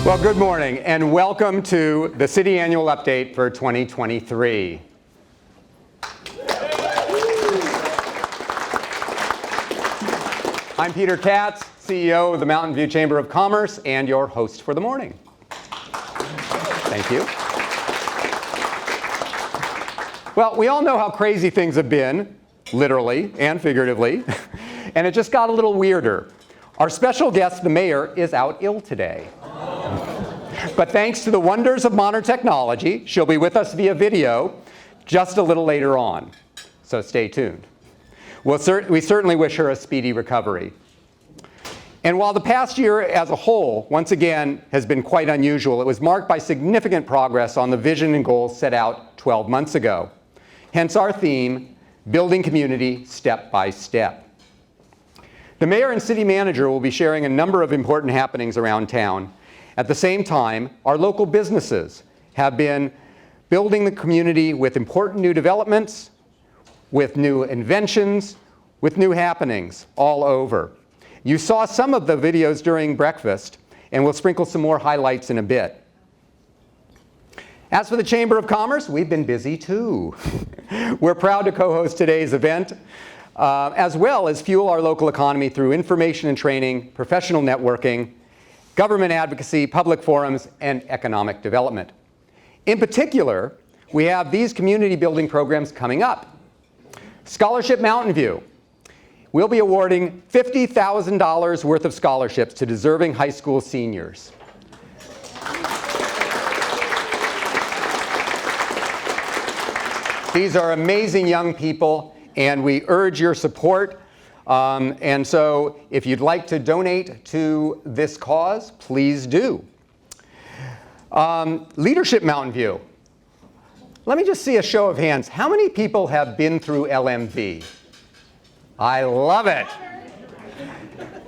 Well, good morning and welcome to the City Annual Update for 2023. I'm Peter Katz, CEO of the Mountain View Chamber of Commerce and your host for the morning. Thank you. Well, we all know how crazy things have been, literally and figuratively, and it just got a little weirder. Our special guest, the mayor, is out ill today. But thanks to the wonders of modern technology, she'll be with us via video just a little later on. So stay tuned. We certainly wish her a speedy recovery. And while the past year as a whole, once again, has been quite unusual, it was marked by significant progress on the vision and goals set out 12 months ago. Hence our theme, Building Community Step by Step. The mayor and city manager will be sharing a number of important happenings around town. At the same time, our local businesses have been building the community with important new developments, with new inventions, with new happenings all over. You saw some of the videos during breakfast, and we'll sprinkle some more highlights in a bit. As for the Chamber of Commerce, we've been busy too. We're proud to co-host today's event, as well as fuel our local economy through information and training, professional networking, government advocacy, public forums, and economic development. In particular, we have these community building programs coming up. Scholarship Mountain View. We'll be awarding $50,000 worth of scholarships to deserving high school seniors. These are amazing young people, and we urge your support. And so if you'd like to donate to this cause, please do. Leadership Mountain View. Let me just see a show of hands. How many people have been through LMV? I love it.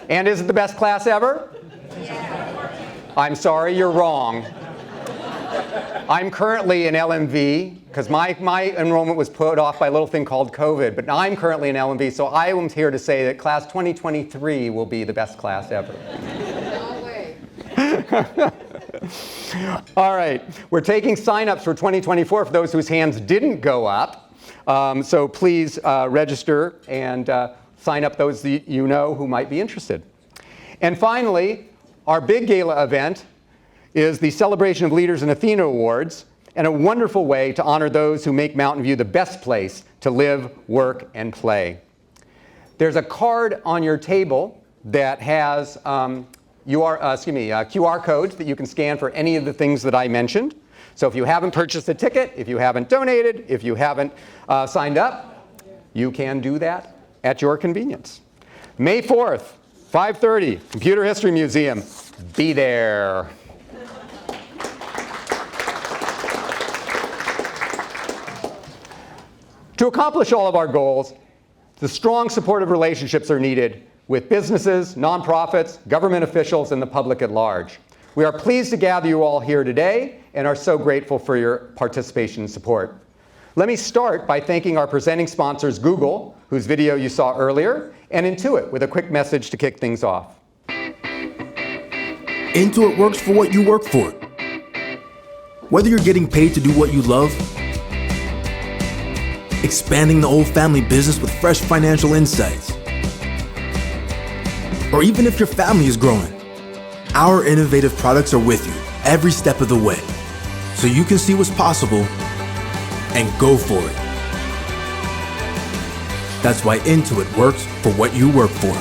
And is it the best class ever? Yeah. I'm sorry, you're wrong. I'm currently in LMV because my enrollment was put off by a little thing called COVID, but now I'm currently in LMV, so I am here to say that class 2023 will be the best class ever. No way. All right, we're taking sign-ups for 2024 for those whose hands didn't go up, so please register and sign up those you know who might be interested. And finally, our big gala event is the Celebration of Leaders in Athena Awards, and a wonderful way to honor those who make Mountain View the best place to live, work, and play. There's a card on your table that has QR codes that you can scan for any of the things that I mentioned. So if you haven't purchased a ticket, if you haven't donated, if you haven't signed up, you can do that at your convenience. May 4th, 5:30, Computer History Museum. Be there. To accomplish all of our goals, the strong supportive relationships are needed with businesses, nonprofits, government officials, and the public at large. We are pleased to gather you all here today and are so grateful for your participation and support. Let me start by thanking our presenting sponsors, Google, whose video you saw earlier, and Intuit, with a quick message to kick things off. Intuit works for what you work for. Whether you're getting paid to do what you love, expanding the old family business with fresh financial insights, or even if your family is growing, our innovative products are with you every step of the way, so you can see what's possible and go for it. That's why Intuit works for what you work for.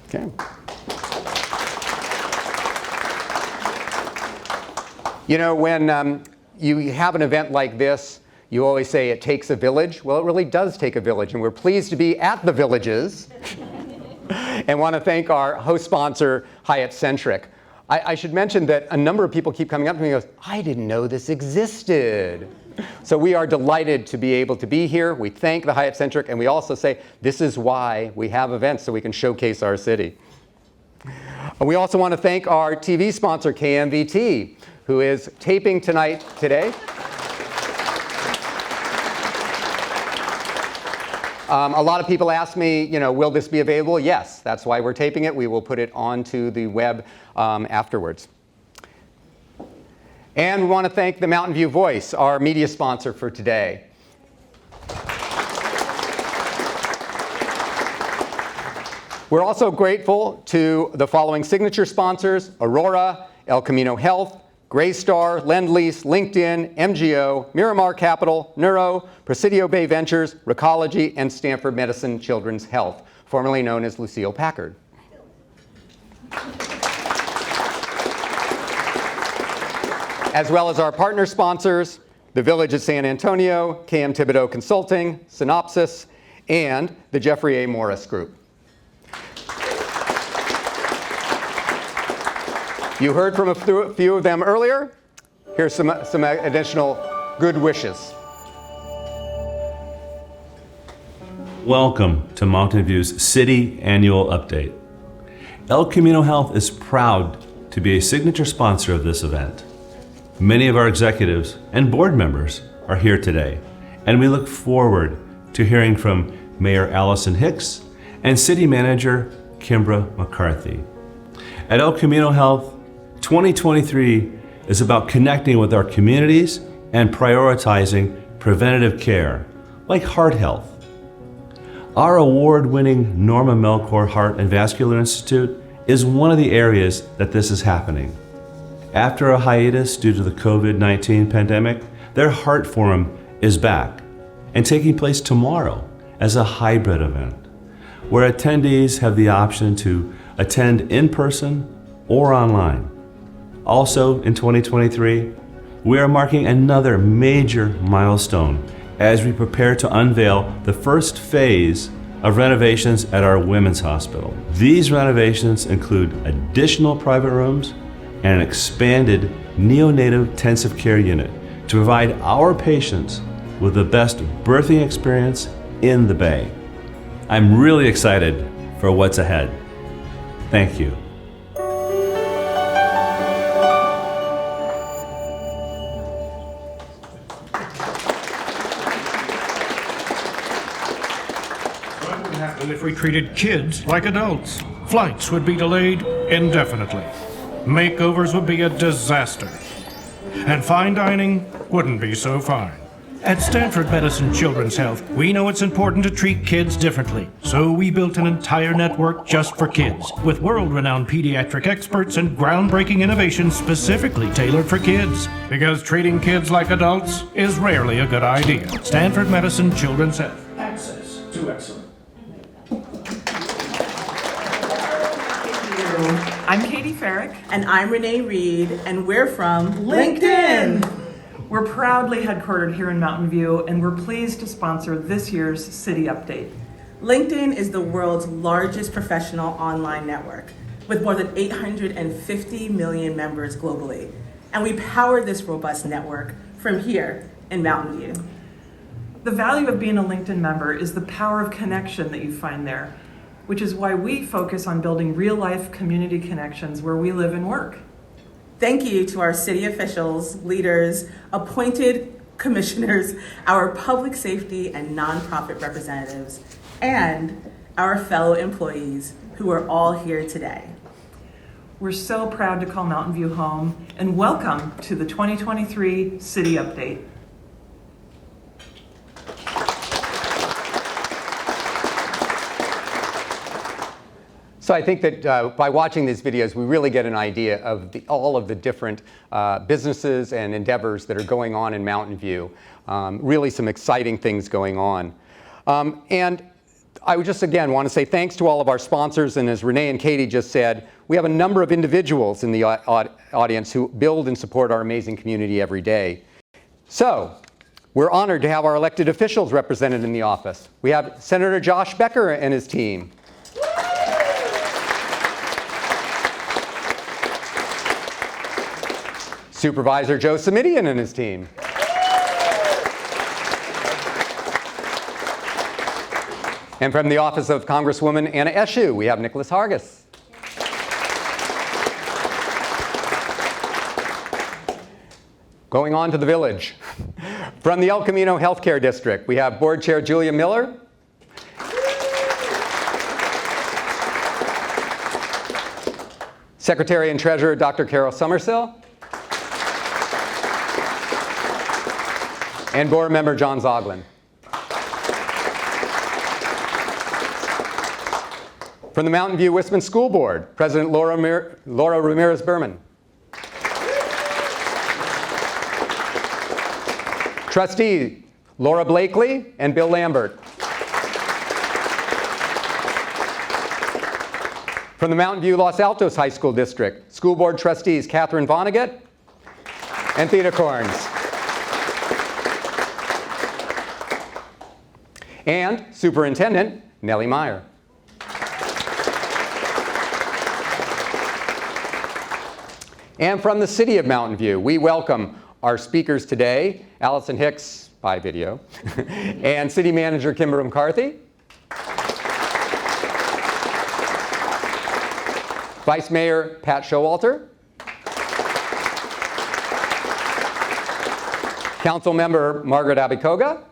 Okay. You know, when you have an event like this, you always say it takes a village. Well, it really does take a village, and we're pleased to be at the Villages and want to thank our host sponsor, Hyatt Centric. I should mention that a number of people keep coming up to me and goes, I didn't know this existed. So we are delighted to be able to be here. We thank the Hyatt Centric, and we also say this is why we have events, so we can showcase our city. And we also want to thank our TV sponsor, KMVT, who is taping today. A lot of people ask me, will this be available? Yes, that's why we're taping it. We will put it onto the web afterwards. And we want to thank the Mountain View Voice, our media sponsor for today. We're also grateful to the following signature sponsors: Aurora, El Camino Health, Graystar, Lend-Lease, LinkedIn, MGO, Miramar Capital, Neuro, Presidio Bay Ventures, Recology, and Stanford Medicine Children's Health, formerly known as Lucille Packard. As well as our partner sponsors, the Village at San Antonio, KM Thibodeau Consulting, Synopsys, and the Jeffrey A. Morris Group. You heard from a few of them earlier. Here's some additional good wishes. Welcome to Mountain View's City Annual Update. El Camino Health is proud to be a signature sponsor of this event. Many of our executives and board members are here today, and we look forward to hearing from Mayor Alison Hicks and City Manager Kimbra McCarthy. At El Camino Health, 2023 is about connecting with our communities and prioritizing preventative care, like heart health. Our award-winning Norma Melchor Heart and Vascular Institute is one of the areas that this is happening. After a hiatus due to the COVID-19 pandemic, their Heart Forum is back and taking place tomorrow as a hybrid event, where attendees have the option to attend in person or online. Also in 2023, we are marking another major milestone as we prepare to unveil the first phase of renovations at our women's hospital. These renovations include additional private rooms and an expanded neonatal intensive care unit to provide our patients with the best birthing experience in the Bay. I'm really excited for what's ahead. Thank you. If we treated kids like adults, flights would be delayed indefinitely. Makeovers would be a disaster. And fine dining wouldn't be so fine. At Stanford Medicine Children's Health, we know it's important to treat kids differently. So we built an entire network just for kids, with world-renowned pediatric experts and groundbreaking innovations specifically tailored for kids. Because treating kids like adults is rarely a good idea. Stanford Medicine Children's Health. Access to excellence. I'm Katie Farrick. And I'm Renee Reed, and we're from LinkedIn. We're proudly headquartered here in Mountain View, and we're pleased to sponsor this year's City Update. LinkedIn is the world's largest professional online network, with more than 850 million members globally. And we power this robust network from here in Mountain View. The value of being a LinkedIn member is the power of connection that you find there, which is why we focus on building real-life community connections where we live and work. Thank you to our city officials, leaders, appointed commissioners, our public safety and nonprofit representatives, and our fellow employees who are all here today. We're so proud to call Mountain View home, and welcome to the 2023 City Update. So I think that by watching these videos, we really get an idea of all of the different businesses and endeavors that are going on in Mountain View. Really some exciting things going on. And I would just again want to say thanks to all of our sponsors, and as Renee and Katie just said, we have a number of individuals in the audience who build and support our amazing community every day. So we're honored to have our elected officials represented in the office. We have Senator Josh Becker and his team. Supervisor Joe Simidian and his team. And from the office of Congresswoman Anna Eshoo, we have Nicholas Hargis. Going on to the village. From the El Camino Healthcare District, we have Board Chair Julia Miller. Secretary and Treasurer Dr. Carol Summersill, and Board Member John Zoglin. From the Mountain View Wisman School Board, President Laura Ramirez-Berman. Trustee Laura Blakely and Bill Lambert. From the Mountain View Los Altos High School District, School Board Trustees Catherine Vonnegut and Theda Corns. And Superintendent Nellie Meyer. And from the City of Mountain View, we welcome our speakers today, Alison Hicks, by video, and City Manager Kimbra McCarthy, Vice Mayor Pat Showalter, Council Member Margaret Abikoga,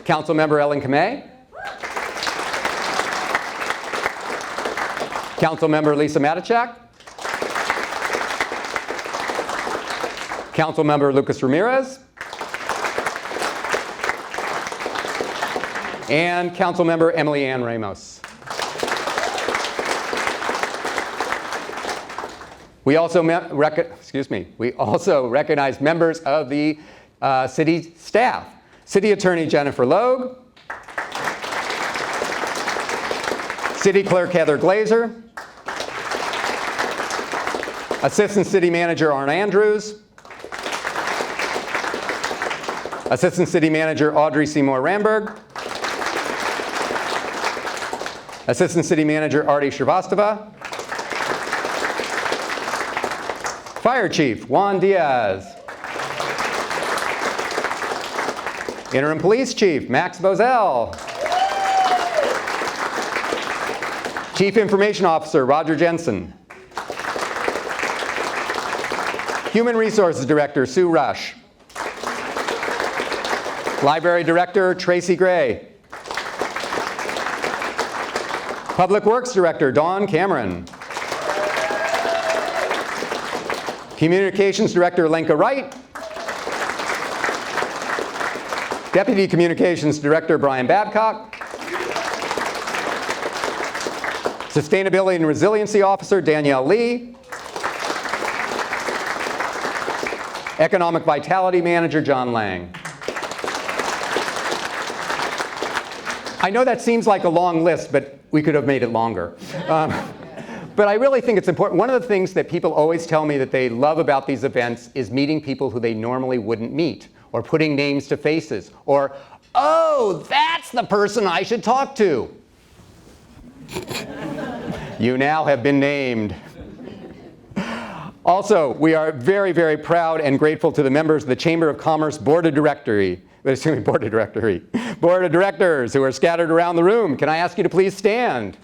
Council Member Ellen Kamei, Council Member Lisa Matichak, Council Member Lucas Ramirez, and Council Member Emily Ann Ramos. We also recognize members of the city staff. City Attorney Jennifer Logue, City Clerk Heather Glazer, Assistant City Manager Arne Andrews, Assistant City Manager Audrey Seymour Ramberg, Assistant City Manager Artie Shrivastava, Fire Chief Juan Diaz, Interim Police Chief Max Bozell, Chief Information Officer Roger Jensen, Human Resources Director Sue Rush, Library Director Tracy Gray, Public Works Director Dawn Cameron, Communications Director Lenka Wright, Deputy Communications Director Brian Babcock, Sustainability and Resiliency Officer Danielle Lee, Economic Vitality Manager John Lang. I know that seems like a long list, but we could have made it longer. But I really think it's important. One of the things that people always tell me that they love about these events is meeting people who they normally wouldn't meet, or putting names to faces, or, oh, that's the person I should talk to. You now have been named. Also, we are very, very proud and grateful to the members of the Chamber of Commerce Board of Directors who are scattered around the room. Can I ask you to please stand?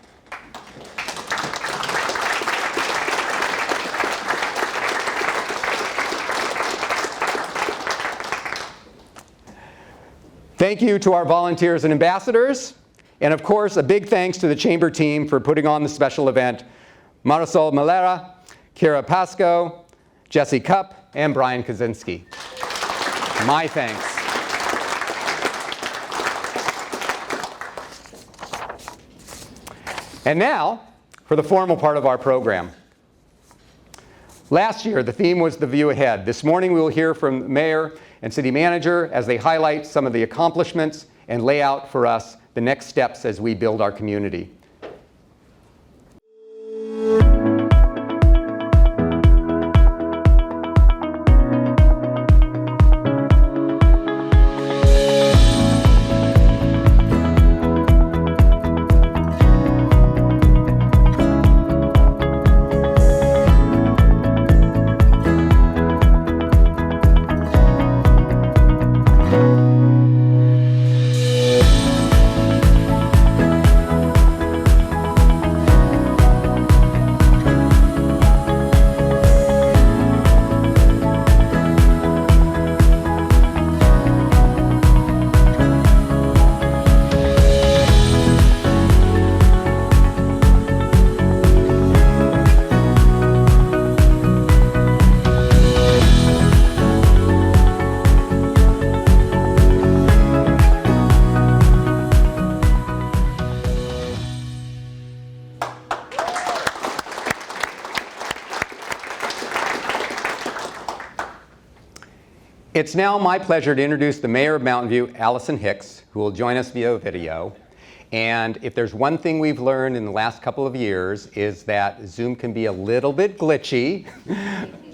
Thank you to our volunteers and ambassadors. And of course, a big thanks to the Chamber team for putting on the special event. Marisol Malera, Kira Pasco, Jesse Cupp, and Brian Kaczynski. My thanks. And now, for the formal part of our program. Last year, the theme was the view ahead. This morning, we will hear from the mayor and city manager as they highlight some of the accomplishments and lay out for us the next steps as we build our community. It's now my pleasure to introduce the Mayor of Mountain View, Alison Hicks, who will join us via video. And if there's one thing we've learned in the last couple of years is that Zoom can be a little bit glitchy,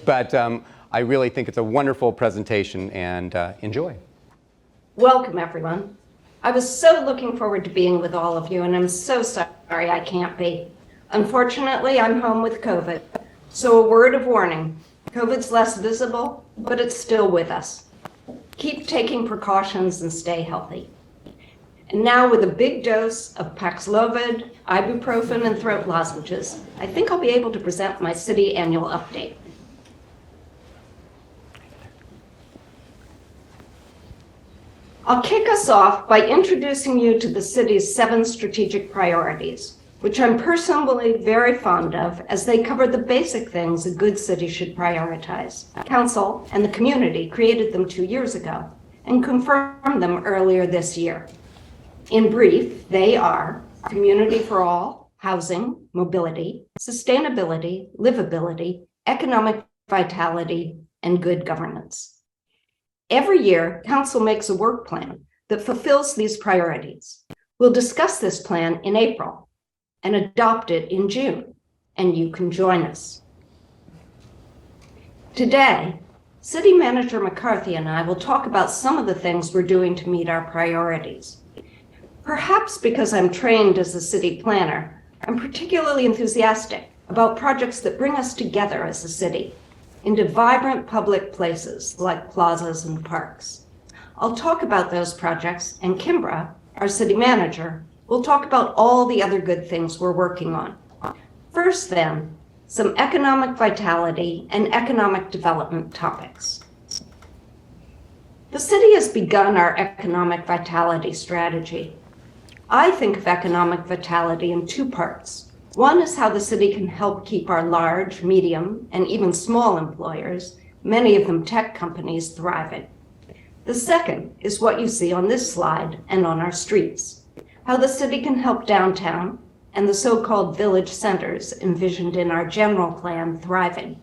but I really think it's a wonderful presentation, and enjoy. Welcome, everyone. I was so looking forward to being with all of you, and I'm so sorry I can't be. Unfortunately, I'm home with COVID. So a word of warning, COVID's less visible, but it's still with us. Keep taking precautions and stay healthy. And now with a big dose of Paxlovid, ibuprofen, and throat lozenges, I think I'll be able to present my city annual update. I'll kick us off by introducing you to the city's 7 strategic priorities, which I'm personally very fond of as they cover the basic things a good city should prioritize. Council and the community created them 2 years ago and confirmed them earlier this year. In brief, they are community for all, housing, mobility, sustainability, livability, economic vitality, and good governance. Every year, Council makes a work plan that fulfills these priorities. We'll discuss this plan in April and adopt it in June, and you can join us. Today, City Manager McCarthy and I will talk about some of the things we're doing to meet our priorities. Perhaps because I'm trained as a city planner, I'm particularly enthusiastic about projects that bring us together as a city into vibrant public places like plazas and parks. I'll talk about those projects, and Kimbra, our city manager, will talk about all the other good things we're working on. First then, some economic vitality and economic development topics. The city has begun our economic vitality strategy. I think of economic vitality in 2 parts. One is how the city can help keep our large, medium, and even small employers, many of them tech companies, thriving. The second is what you see on this slide and on our streets, how the city can help downtown and the so-called village centers envisioned in our general plan thriving.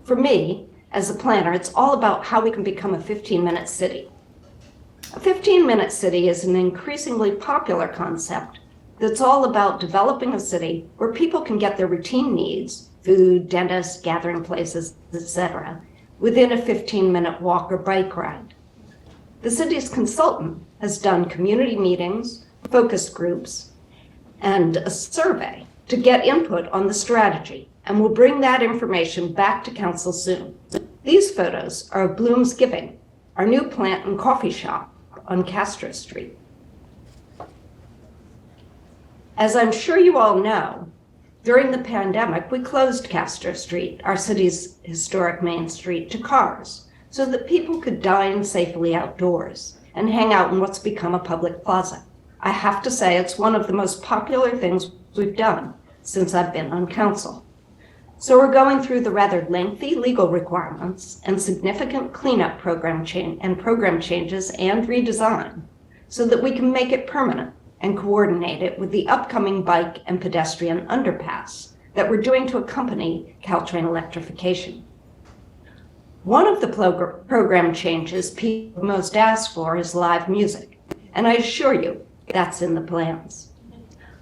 For me, as a planner, it's all about how we can become a 15-minute city. A 15-minute city is an increasingly popular concept that's all about developing a city where people can get their routine needs, food, dentists, gathering places, etc., within a 15-minute walk or bike ride. The city's consultant has done community meetings, focus groups, and a survey to get input on the strategy, and we'll bring that information back to council soon. These photos are of Bloom's Giving, our new plant and coffee shop on Castro Street. As I'm sure you all know, during the pandemic, we closed Castro Street, our city's historic main street, to cars so that people could dine safely outdoors and hang out in what's become a public plaza. I have to say it's one of the most popular things we've done since I've been on council. So we're going through the rather lengthy legal requirements and significant cleanup program changes and redesign so that we can make it permanent and coordinate it with the upcoming bike and pedestrian underpass that we're doing to accompany Caltrain electrification. One of the program changes people most ask for is live music, and I assure you that's in the plans.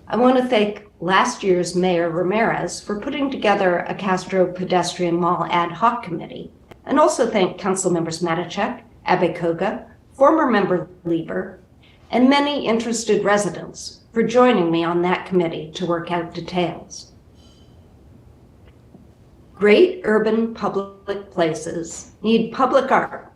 I want to thank last year's Mayor Ramirez for putting together a Castro Pedestrian Mall ad hoc committee, and also thank council members Matichek, Abekoga, former member Lieber, and many interested residents for joining me on that committee to work out details. Great urban public places need public art,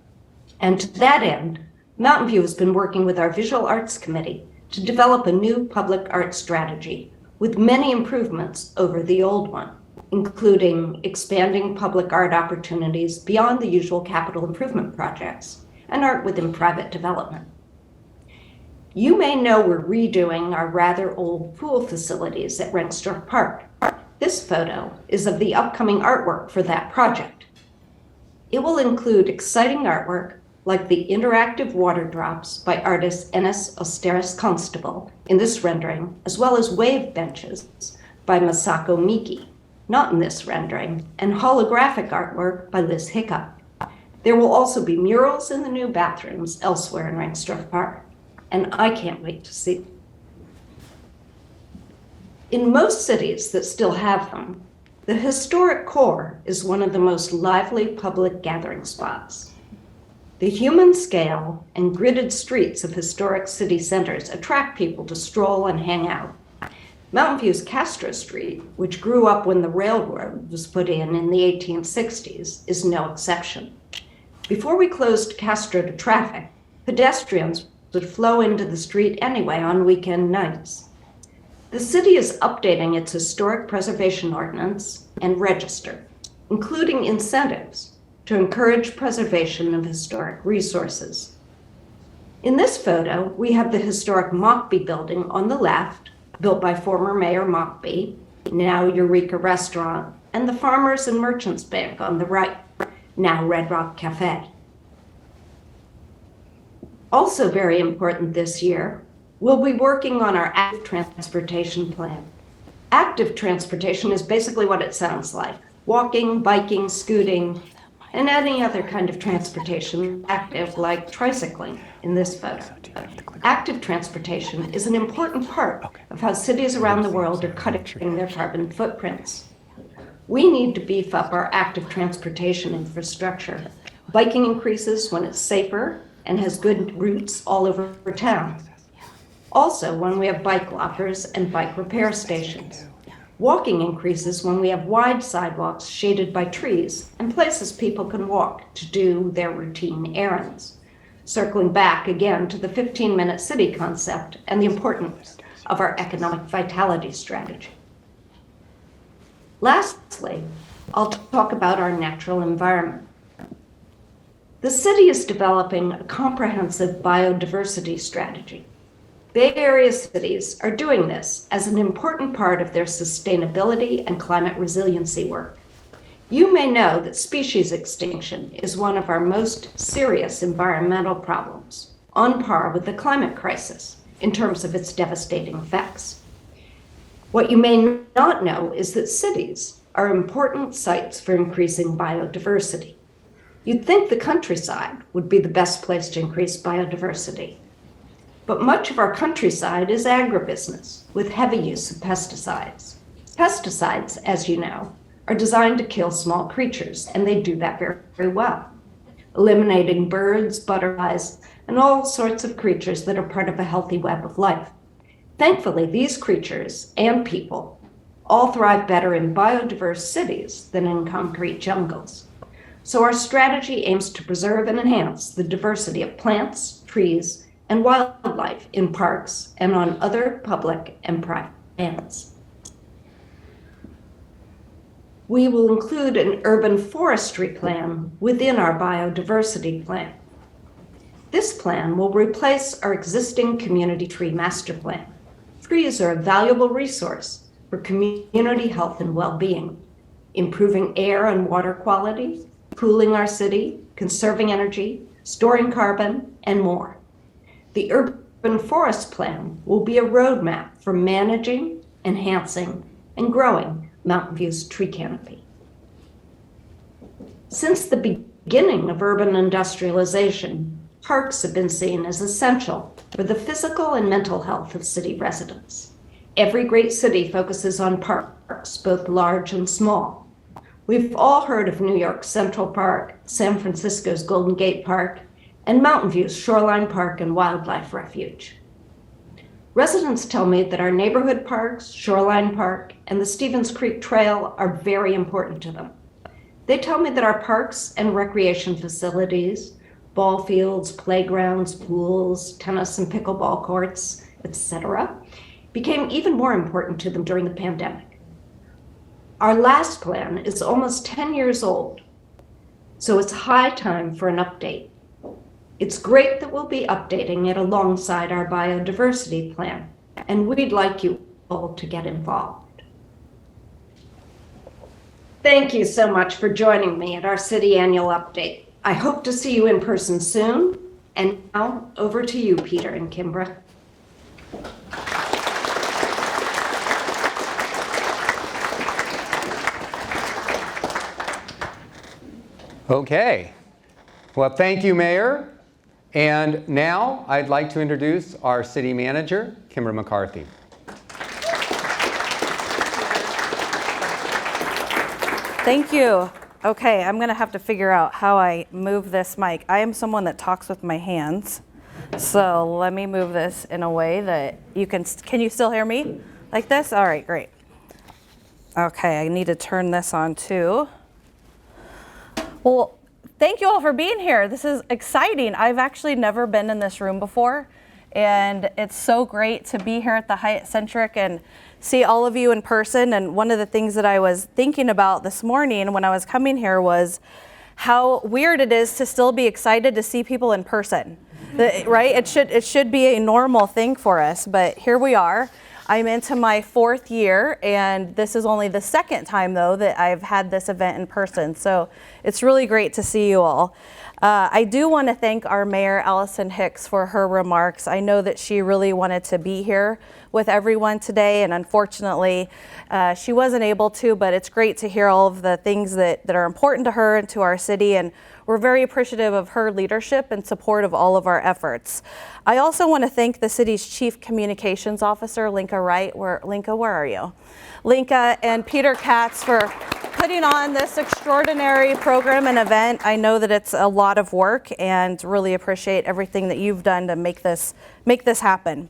and to that end, Mountain View has been working with our Visual Arts Committee to develop a new public art strategy with many improvements over the old one, including expanding public art opportunities beyond the usual capital improvement projects and art within private development. You may know we're redoing our rather old pool facilities at Rengstorff Park. This photo is of the upcoming artwork for that project. It will include exciting artwork like the interactive water drops by artist Enes Osteris Constable in this rendering, as well as wave benches by Masako Miki, not in this rendering, and holographic artwork by Liz Hiccup. There will also be murals in the new bathrooms elsewhere in Rangsdorf Park, and I can't wait to see them. In most cities that still have them, the historic core is one of the most lively public gathering spots. The human scale and gridded streets of historic city centers attract people to stroll and hang out. Mountain View's Castro Street, which grew up when the railroad was put in the 1860s, is no exception. Before we closed Castro to traffic, pedestrians would flow into the street anyway on weekend nights. The city is updating its historic preservation ordinance and register, including incentives to encourage preservation of historic resources. In this photo, we have the historic Mockbee building on the left, built by former Mayor Mockbee, now Eureka Restaurant, and the Farmers and Merchants Bank on the right, now Red Rock Cafe. Also very important this year, we'll be working on our active transportation plan. Active transportation is basically what it sounds like: walking, biking, scooting, and any other kind of transportation active like tricycling in this photo. Active transportation is an important part of how cities around the world are cutting their carbon footprints. We need to beef up our active transportation infrastructure. Biking increases when it's safer and has good routes all over town. Also, when we have bike lockers and bike repair stations. Walking increases when we have wide sidewalks shaded by trees and places people can walk to do their routine errands. Circling back again to the 15-minute city concept and the importance of our economic vitality strategy. Lastly, I'll talk about our natural environment. The city is developing a comprehensive biodiversity strategy. Bay Area cities are doing this as an important part of their sustainability and climate resiliency work. You may know that species extinction is one of our most serious environmental problems, on par with the climate crisis in terms of its devastating effects. What you may not know is that cities are important sites for increasing biodiversity. You'd think the countryside would be the best place to increase biodiversity. But much of our countryside is agribusiness with heavy use of pesticides. Pesticides, as you know, are designed to kill small creatures, and they do that very, very well, eliminating birds, butterflies, and all sorts of creatures that are part of a healthy web of life. Thankfully, these creatures and people all thrive better in biodiverse cities than in concrete jungles. So our strategy aims to preserve and enhance the diversity of plants, trees, and wildlife in parks and on other public and private lands. We will include an urban forestry plan within our biodiversity plan. This plan will replace our existing community tree master plan. Trees are a valuable resource for community health and well-being, improving air and water quality, cooling our city, conserving energy, storing carbon, and more. The Urban Forest Plan will be a roadmap for managing, enhancing, and growing Mountain View's tree canopy. Since the beginning of urban industrialization, parks have been seen as essential for the physical and mental health of city residents. Every great city focuses on parks, both large and small. We've all heard of New York's Central Park, San Francisco's Golden Gate Park, and Mountain View's Shoreline Park and Wildlife Refuge. Residents tell me that our neighborhood parks, Shoreline Park, and the Stevens Creek Trail are very important to them. They tell me that our parks and recreation facilities, ball fields, playgrounds, pools, tennis and pickleball courts, etc., became even more important to them during the pandemic. Our last plan is almost 10 years old, so it's high time for an update. It's great that we'll be updating it alongside our biodiversity plan, and we'd like you all to get involved. Thank you so much for joining me at our city annual update. I hope to see you in person soon. And now over to you, Peter and Kimbra. Okay. Well, thank you, Mayor. And now I'd like to introduce our city manager, Kimbra McCarthy. Thank you. Okay, I'm gonna have to figure out how I move this mic. I am someone that talks with my hands. So let me move this in a way that you can you still hear me? Like this? All right, great. Okay, I need to turn this on too. Well, thank you all for being here. This is exciting. I've actually never been in this room before, and it's so great to be here at the Hyatt Centric and see all of you in person. And one of the things that I was thinking about this morning when I was coming here was how weird it is to still be excited to see people in person, right? It should be a normal thing for us, but here we are. I'm into my 4th year, and this is only the 2nd time, though, that I've had this event in person. So it's really great to see you all. I do want to thank our mayor, Alison Hicks, for her remarks. I know that she really wanted to be here with everyone today, and unfortunately, she wasn't able to, but it's great to hear all of the things that are important to her and to our city, and we're very appreciative of her leadership and support of all of our efforts. I also want to thank the city's Chief Communications Officer, Linka Wright. Linka, where are you? Linka and Peter Katz for putting on this extraordinary program and event. I know that it's a lot of work and really appreciate everything that you've done to make this happen.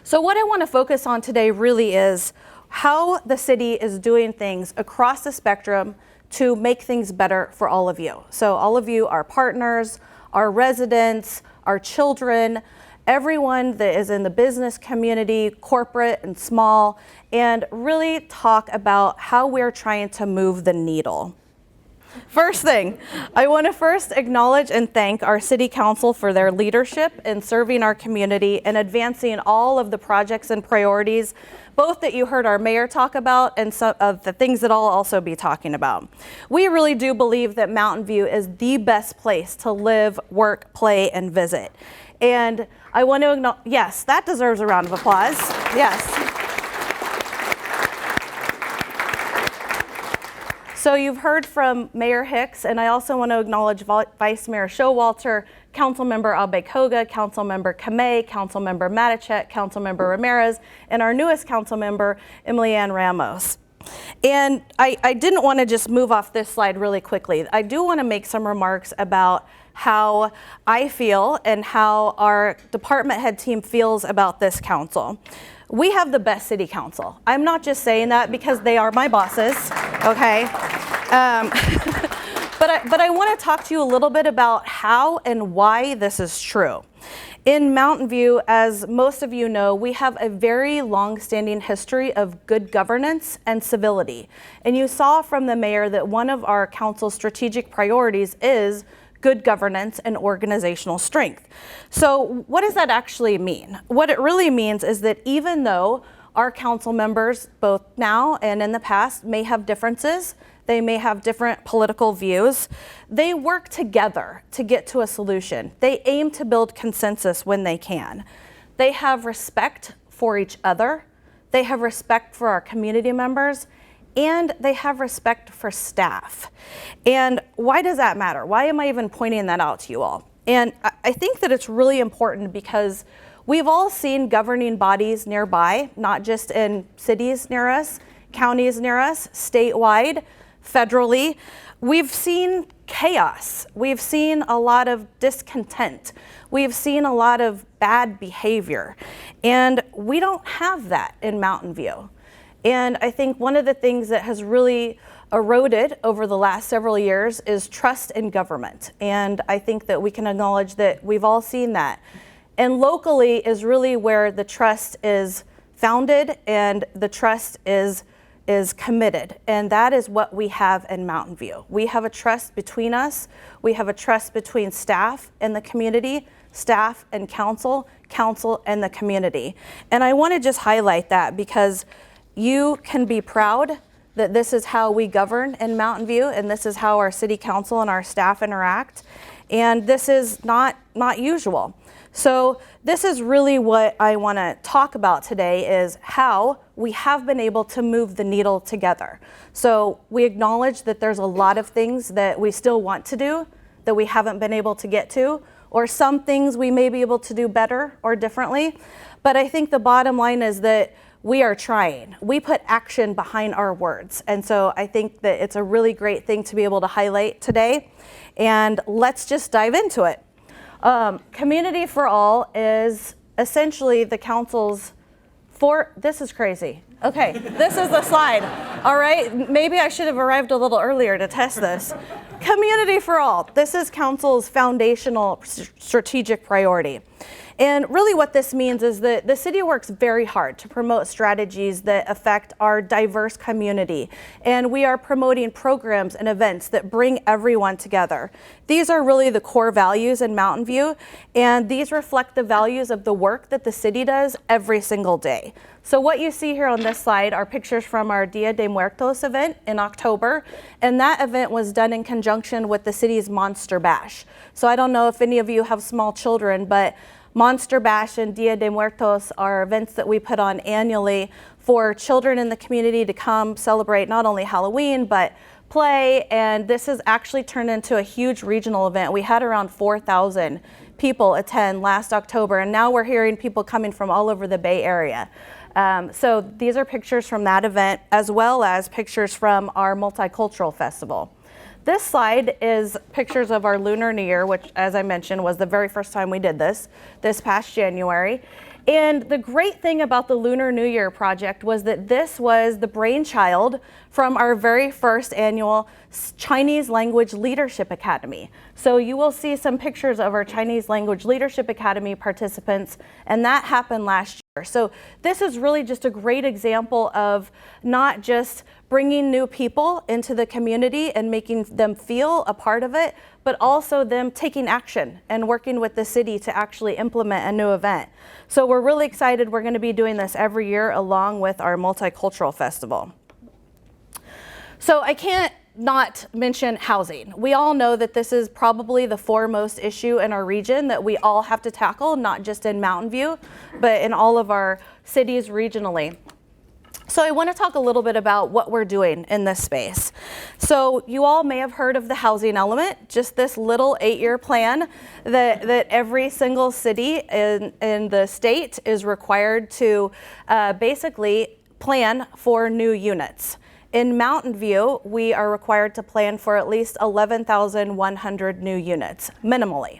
So what I want to focus on today really is how the city is doing things across the spectrum to make things better for all of you. So all of you, our partners, our residents, our children, everyone that is in the business community, corporate and small, and really talk about how we're trying to move the needle. First thing, I want to first acknowledge and thank our City Council for their leadership in serving our community and advancing all of the projects and priorities, both that you heard our mayor talk about and some of the things that I'll also be talking about. We really do believe that Mountain View is the best place to live, work, play, and visit. And I want to acknowledge, yes, that deserves a round of applause. Yes. So you've heard from Mayor Hicks, and I also want to acknowledge Vice Mayor Showalter, Councilmember Albekoga, Councilmember Kamei, Councilmember Matichek, Councilmember Ramirez, and our newest Councilmember, Emily Ann Ramos. And I didn't want to just move off this slide really quickly. I do want to make some remarks about how I feel and how our department head team feels about this council. We have the best city council. I'm not just saying that because they are my bosses, okay? But I want to talk to you a little bit about how and why this is true. In Mountain View, as most of you know, we have a very long-standing history of good governance and civility. And you saw from the mayor that one of our council's strategic priorities is good governance and organizational strength. So what does that actually mean? What it really means is that even though our council members, both now and in the past, may have differences, they may have different political views, they work together to get to a solution. They aim to build consensus when they can. They have respect for each other, they have respect for our community members, and they have respect for staff. And why does that matter? Why am I even pointing that out to you all? And I think that it's really important because we've all seen governing bodies nearby, not just in cities near us, counties near us, statewide, federally. We've seen chaos. We've seen a lot of discontent. We've seen a lot of bad behavior. And we don't have that in Mountain View. And I think one of the things that has really eroded over the last several years is trust in government. And I think that we can acknowledge that we've all seen that. And locally is really where the trust is founded and the trust is committed. And that is what we have in Mountain View. We have a trust between us. We have a trust between staff and the community, staff and council, council and the community. And I want to just highlight that because you can be proud that this is how we govern in Mountain View, and this is how our city council and our staff interact. And this is not usual. So this is really what I want to talk about today is how we have been able to move the needle together. So we acknowledge that there's a lot of things that we still want to do that we haven't been able to get to, or some things we may be able to do better or differently. But I think the bottom line is that we are trying. We put action behind our words. And so I think that it's a really great thing to be able to highlight today. And let's just dive into it. Community for All is essentially the council's this is crazy. Okay, this is the slide. All right, maybe I should have arrived a little earlier to test this. Community for All. This is council's foundational strategic priority. And really what this means is that the city works very hard to promote strategies that affect our diverse community. And we are promoting programs and events that bring everyone together. These are really the core values in Mountain View, and these reflect the values of the work that the city does every single day. So what you see here on this slide are pictures from our Dia de Muertos event in October, and that event was done in conjunction with the city's Monster Bash. So I don't know if any of you have small children, but Monster Bash and Dia de Muertos are events that we put on annually for children in the community to come celebrate not only Halloween, but play. And this has actually turned into a huge regional event. We had around 4,000 people attend last October, and now we're hearing people coming from all over the Bay Area. So these are pictures from that event, as well as pictures from our multicultural festival. This slide is pictures of our Lunar New Year, which, as I mentioned, was the very first time we did this past January. And the great thing about the Lunar New Year project was that this was the brainchild from our very first annual Chinese Language Leadership Academy. So you will see some pictures of our Chinese Language Leadership Academy participants, and that happened last year. So this is really just a great example of not just bringing new people into the community and making them feel a part of it, but also them taking action and working with the city to actually implement a new event. So we're really excited. We're going to be doing this every year along with our multicultural festival. So I can't not mention housing. We all know that this is probably the foremost issue in our region that we all have to tackle, not just in Mountain View, but in all of our cities regionally. So I want to talk a little bit about what we're doing in this space. So you all may have heard of the housing element, just this little 8-year plan that every single city in the state is required to basically plan for new units. In Mountain View, we are required to plan for at least 11,100 new units, minimally.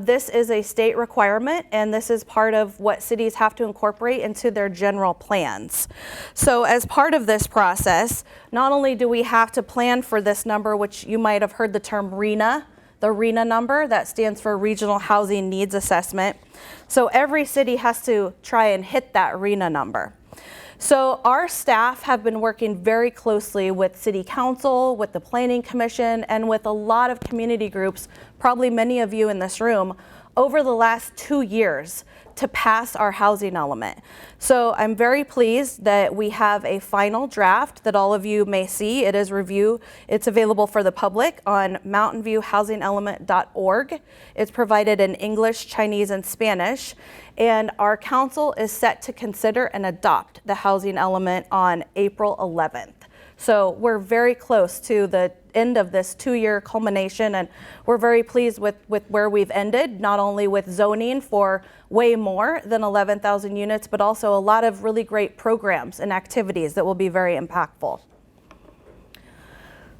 This is a state requirement, and this is part of what cities have to incorporate into their general plans. So as part of this process, not only do we have to plan for this number, which you might have heard the term RHNA, the RHNA number, that stands for Regional Housing Needs Assessment. So every city has to try and hit that RHNA number. So our staff have been working very closely with City Council, with the Planning Commission, and with a lot of community groups, probably many of you in this room, over the last 2 years to pass our housing element. So I'm very pleased that we have a final draft that all of you may see. It is review. It's available for the public on mountainviewhousingelement.org. It's provided in English, Chinese, and Spanish. And our council is set to consider and adopt the housing element on April 11th. So we're very close to the end of this 2-year culmination, and we're very pleased with where we've ended, not only with zoning for way more than 11,000 units, but also a lot of really great programs and activities that will be very impactful.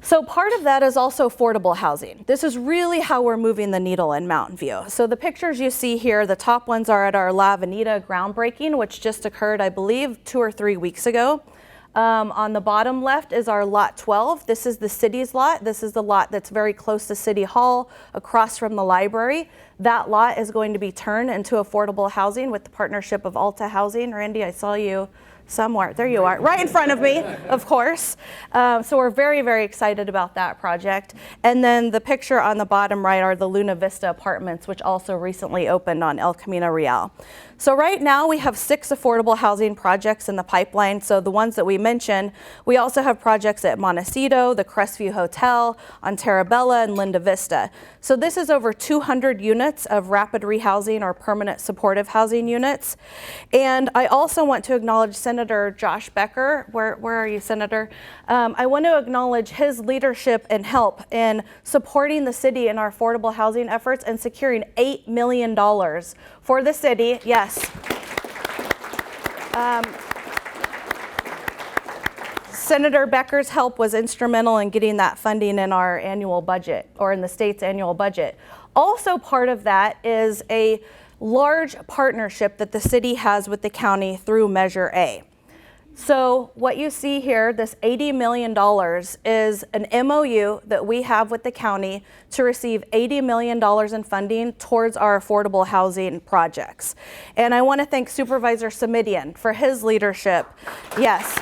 So part of that is also affordable housing. This is really how we're moving the needle in Mountain View. So the pictures you see here, the top ones are at our La Avenida groundbreaking, which just occurred, I believe, 2 or 3 weeks ago. On the bottom left is our lot 12. This is the city's lot. This is the lot that's very close to City Hall, across from the library. That lot is going to be turned into affordable housing with the partnership of Alta Housing. Randy, I saw you somewhere. There you are, right in front of me, of course. So we're very, very excited about that project. And then the picture on the bottom right are the Luna Vista apartments, which also recently opened on El Camino Real. So right now we have 6 affordable housing projects in the pipeline. So the ones that we mentioned, we also have projects at Montecito, the Crestview Hotel, on Terabella, and Linda Vista. So this is over 200 units of rapid rehousing or permanent supportive housing units. And I also want to acknowledge Senator Senator Josh Becker. Where are you, Senator? I want to acknowledge his leadership and help in supporting the city in our affordable housing efforts and securing $8 million for the city. Yes. Senator Becker's help was instrumental in getting that funding in our annual budget, or in the state's annual budget. Also part of that is a large partnership that the city has with the county through Measure A. So what you see here, this $80 million is an MOU that we have with the county to receive $80 million in funding towards our affordable housing projects. And I want to thank Supervisor Simidian for his leadership. Yes.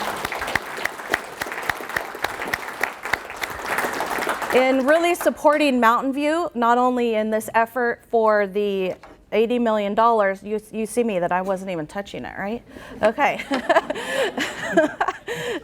In really supporting Mountain View, not only in this effort for the $80 million, you see me that I wasn't even touching it, right? Okay.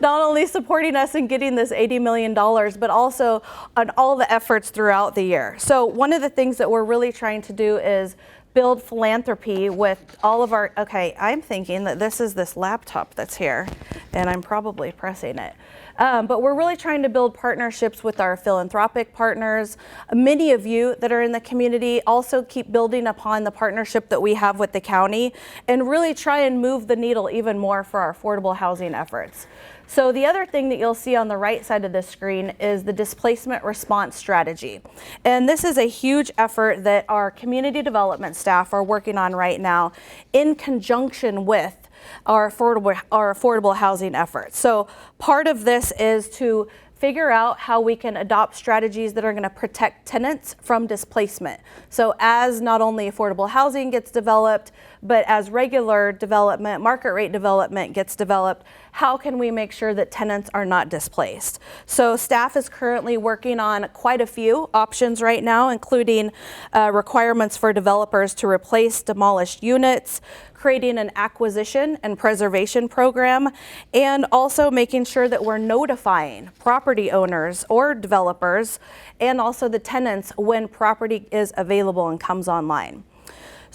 Not only supporting us in getting this $80 million, but also on all the efforts throughout the year. So one of the things that we're really trying to do is build philanthropy with all of our, okay, I'm thinking that this is this laptop that's here, and I'm probably pressing it. But we're really trying to build partnerships with our philanthropic partners. Many of you that are in the community also keep building upon the partnership that we have with the county and really try and move the needle even more for our affordable housing efforts. So the other thing that you'll see on the right side of the screen is the displacement response strategy. And this is a huge effort that our community development staff are working on right now in conjunction with our affordable housing efforts. So part of this is to figure out how we can adopt strategies that are going to protect tenants from displacement. So as not only affordable housing gets developed, but as regular development, market rate development gets developed, how can we make sure that tenants are not displaced? So staff is currently working on quite a few options right now, including requirements for developers to replace demolished units, creating an acquisition and preservation program, and also making sure that we're notifying property owners or developers and also the tenants when property is available and comes online.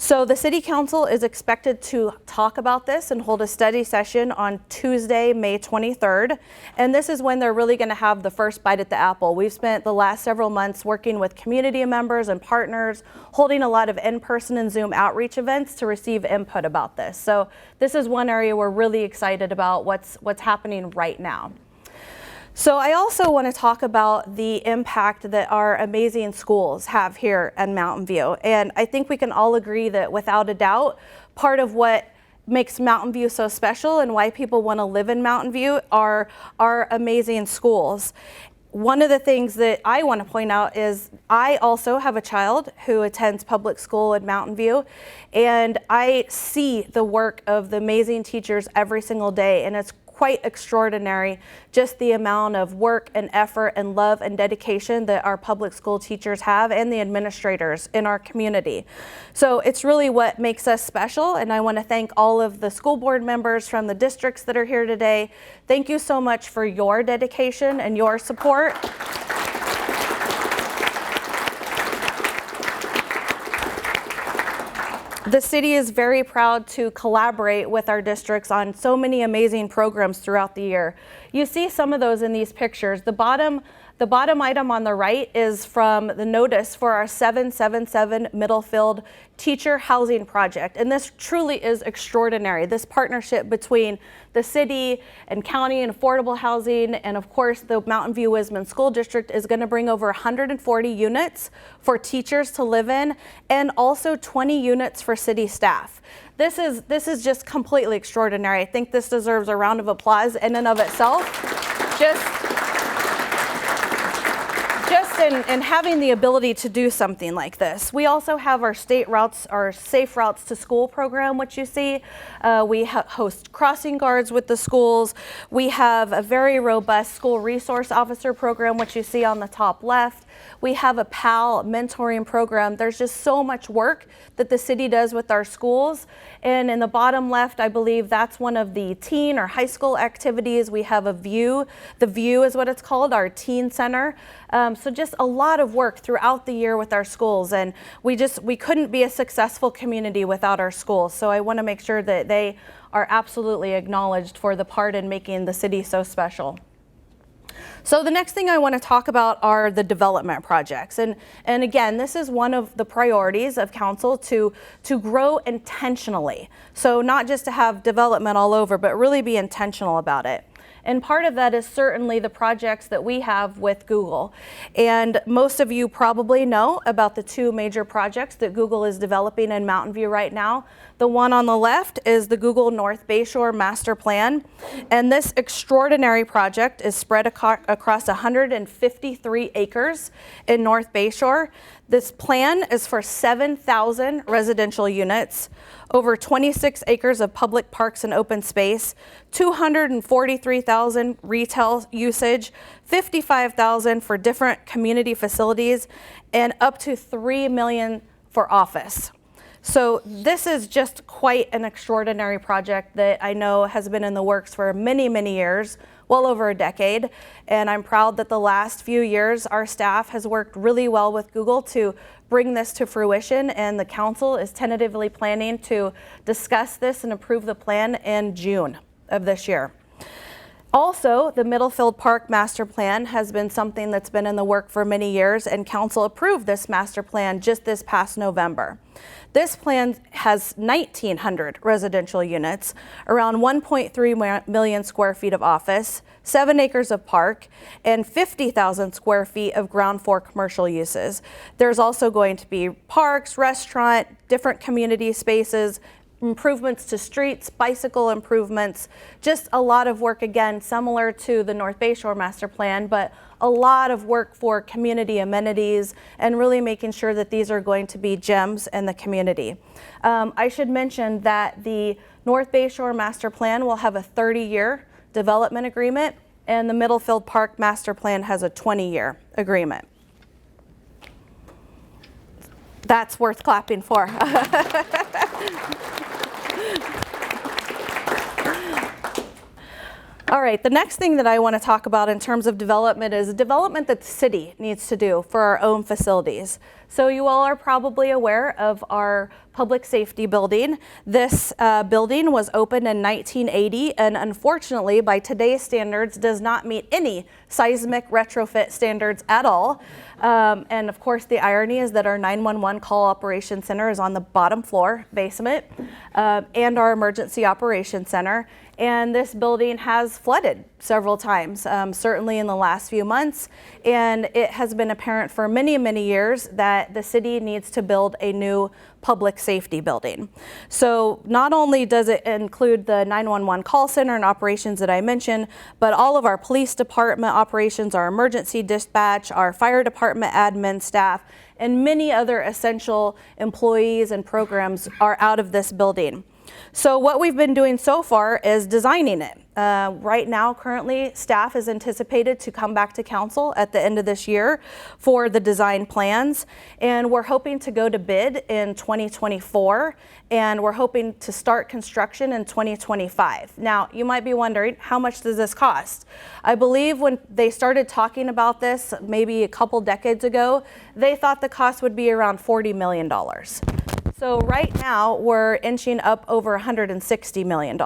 So the City Council is expected to talk about this and hold a study session on Tuesday, May 23rd. And this is when they're really going to have the first bite at the apple. We've spent the last several months working with community members and partners, holding a lot of in-person and Zoom outreach events to receive input about this. So this is one area we're really excited about what's happening right now. So I also want to talk about the impact that our amazing schools have here at Mountain View. And I think we can all agree that without a doubt, part of what makes Mountain View so special and why people want to live in Mountain View are our amazing schools. One of the things that I want to point out is I also have a child who attends public school at Mountain View, and I see the work of the amazing teachers every single day, and it's quite extraordinary, just the amount of work and effort and love and dedication that our public school teachers have and the administrators in our community. So it's really what makes us special, and I want to thank all of the school board members from the districts that are here today. Thank you so much for your dedication and your support. The city is very proud to collaborate with our districts on so many amazing programs throughout the year. You see some of those in these pictures. The bottom item on the right is from the notice for our 777 Middlefield Teacher Housing Project. And this truly is extraordinary. This partnership between the city and county and affordable housing and of course the Mountain View Wisman School District is going to bring over 140 units for teachers to live in and also 20 units for city staff. This is just completely extraordinary. I think this deserves a round of applause in and of itself. Just in having the ability to do something like this. We also have our state routes, our Safe Routes to School program, which you see. We host crossing guards with the schools. We have a very robust school resource officer program, which you see on the top left. We have a PAL mentoring program. There's just so much work that the city does with our schools. And in the bottom left, I believe that's one of the teen or high school activities. We have a VIEW. The VIEW is what it's called, our teen center. So just a lot of work throughout the year with our schools. And we couldn't be a successful community without our schools. So I want to make sure that they are absolutely acknowledged for the part in making the city so special. So the next thing I want to talk about are the development projects. And again, this is one of the priorities of council to grow intentionally. So not just to have development all over, but really be intentional about it. And part of that is certainly the projects that we have with Google. And most of you probably know about the two major projects that Google is developing in Mountain View right now. The one on the left is the Google North Bayshore Master Plan. And this extraordinary project is spread across 153 acres in North Bayshore. This plan is for 7,000 residential units, over 26 acres of public parks and open space, 243,000 retail usage, 55,000 for different community facilities, and up to 3 million for office. So this is just quite an extraordinary project that I know has been in the works for many, many years, well over a decade. And I'm proud that the last few years our staff has worked really well with Google to bring this to fruition, and the council is tentatively planning to discuss this and approve the plan in June of this year. Also, the Middlefield Park Master Plan has been something that's been in the work for many years, and council approved this master plan just this past November. This plan has 1,900 residential units, around 1.3 million square feet of office, 7 acres of park, and 50,000 square feet of ground floor commercial uses. There's also going to be parks, restaurant, different community spaces, improvements to streets, bicycle improvements, just a lot of work, again, similar to the North Bayshore Master Plan, but a lot of work for community amenities and really making sure that these are going to be gems in the community. I should mention that the North Bayshore Master Plan will have a 30-year development agreement, and the Middlefield Park Master Plan has a 20-year agreement. That's worth clapping for. All right, the next thing that I want to talk about in terms of development is development that the city needs to do for our own facilities. So you all are probably aware of our public safety building. This building was opened in 1980 and unfortunately by today's standards does not meet any seismic retrofit standards at all. And of course the irony is that our 911 call operation center is on the bottom floor, basement, and our emergency operations center. And this building has flooded several times, certainly in the last few months. And it has been apparent for many, many years that the city needs to build a new public safety building. So not only does it include the 911 call center and operations that I mentioned, but all of our police department operations, our emergency dispatch, our fire department admin staff, and many other essential employees and programs are out of this building. So what we've been doing so far is designing it. Right now, currently, staff is anticipated to come back to council at the end of this year for the design plans. And we're hoping to go to bid in 2024, and we're hoping to start construction in 2025. Now, you might be wondering, how much does this cost? I believe when they started talking about this, maybe a couple decades ago, they thought the cost would be around $40 million. So right now we're inching up over $160 million.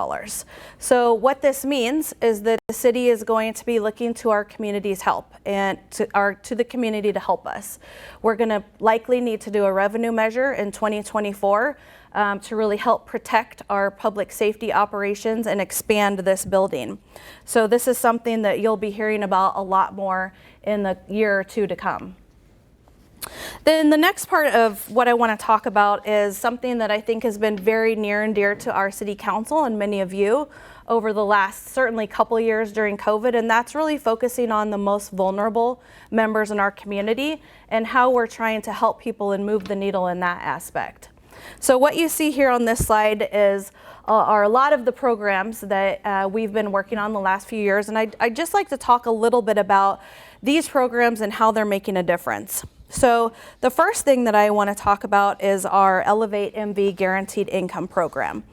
So what this means is that the city is going to be looking to our community's help and to the community to help us. We're going to likely need to do a revenue measure in 2024 to really help protect our public safety operations and expand this building. So this is something that you'll be hearing about a lot more in the year or two to come. Then the next part of what I want to talk about is something that I think has been very near and dear to our city council and many of you over the last certainly couple years during COVID, and that's really focusing on the most vulnerable members in our community and how we're trying to help people and move the needle in that aspect. So what you see here on this slide are a lot of the programs that we've been working on the last few years, and I'd just like to talk a little bit about these programs and how they're making a difference. So the first thing that I want to talk about is our Elevate MV Guaranteed Income Program.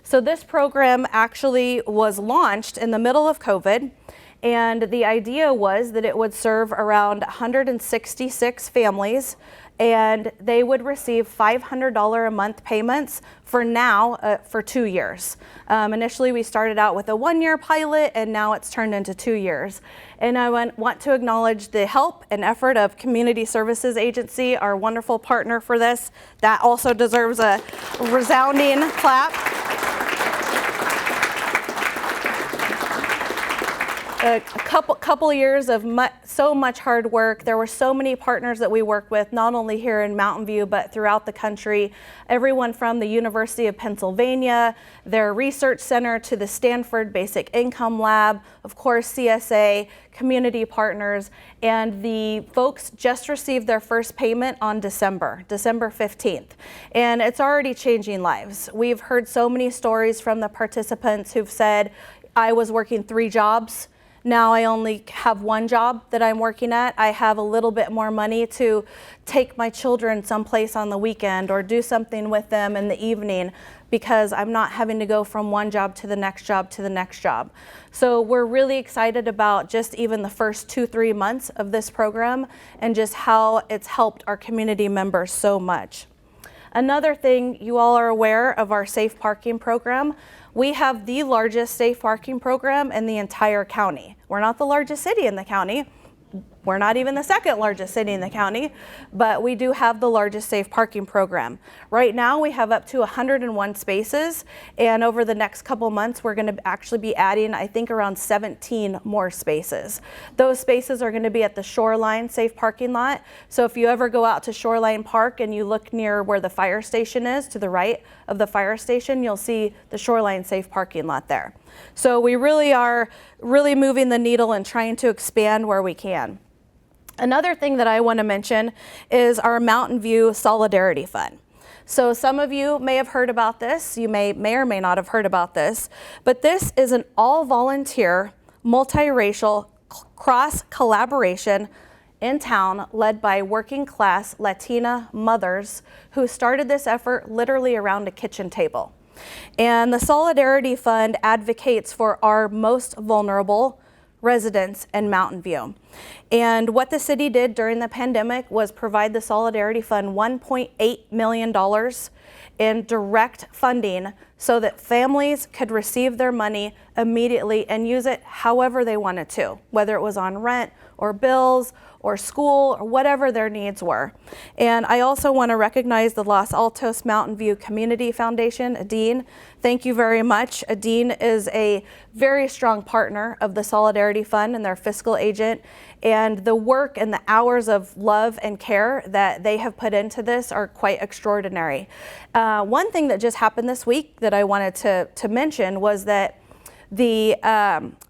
So this program actually was launched in the middle of COVID, And the idea was that it would serve around 166 families, and they would receive $500 a month payments for now for 2 years. Initially, we started out with a 1-year pilot, and now it's turned into 2 years. And I want to acknowledge the help and effort of Community Services Agency, our wonderful partner for this. That also deserves a resounding clap. A couple years of so much hard work. There were so many partners that we work with, not only here in Mountain View, but throughout the country. Everyone from the University of Pennsylvania, their research center, to the Stanford Basic Income Lab, of course, CSA, community partners, and the folks just received their first payment on December 15th. And it's already changing lives. We've heard so many stories from the participants who've said, I was working 3 jobs. Now I only have 1 job that I'm working at. I have a little bit more money to take my children someplace on the weekend or do something with them in the evening because I'm not having to go from one job to the next job to the next job. So we're really excited about just even the first 2-3 months of this program and just how it's helped our community members so much. Another thing, you all are aware of our safe parking program. We have the largest safe parking program in the entire county. We're not the largest city in the county. We're not even the second largest city in the county, but we do have the largest safe parking program. Right now we have up to 101 spaces, and over the next couple months we're going to actually be adding, I think, around 17 more spaces. Those spaces are going to be at the Shoreline safe parking lot. So if you ever go out to Shoreline Park and you look near where the fire station is, to the right of the fire station, you'll see the Shoreline safe parking lot there. So we really are moving the needle and trying to expand where we can. Another thing that I want to mention is our Mountain View Solidarity Fund. So some of you may have heard about this, you may or may not have heard about this, but this is an all-volunteer, multiracial, cross-collaboration in town led by working-class Latina mothers who started this effort literally around a kitchen table. And the Solidarity Fund advocates for our most vulnerable residents in Mountain View. And what the city did during the pandemic was provide the Solidarity Fund $1.8 million in direct funding so that families could receive their money immediately and use it however they wanted to, whether it was on rent or bills or school or whatever their needs were. And I also want to recognize the Los Altos Mountain View Community Foundation, Adine. Thank you very much. Adine is a very strong partner of the Solidarity Fund and their fiscal agent. And the work and the hours of love and care that they have put into this are quite extraordinary. One thing that just happened this week that I wanted to mention was that the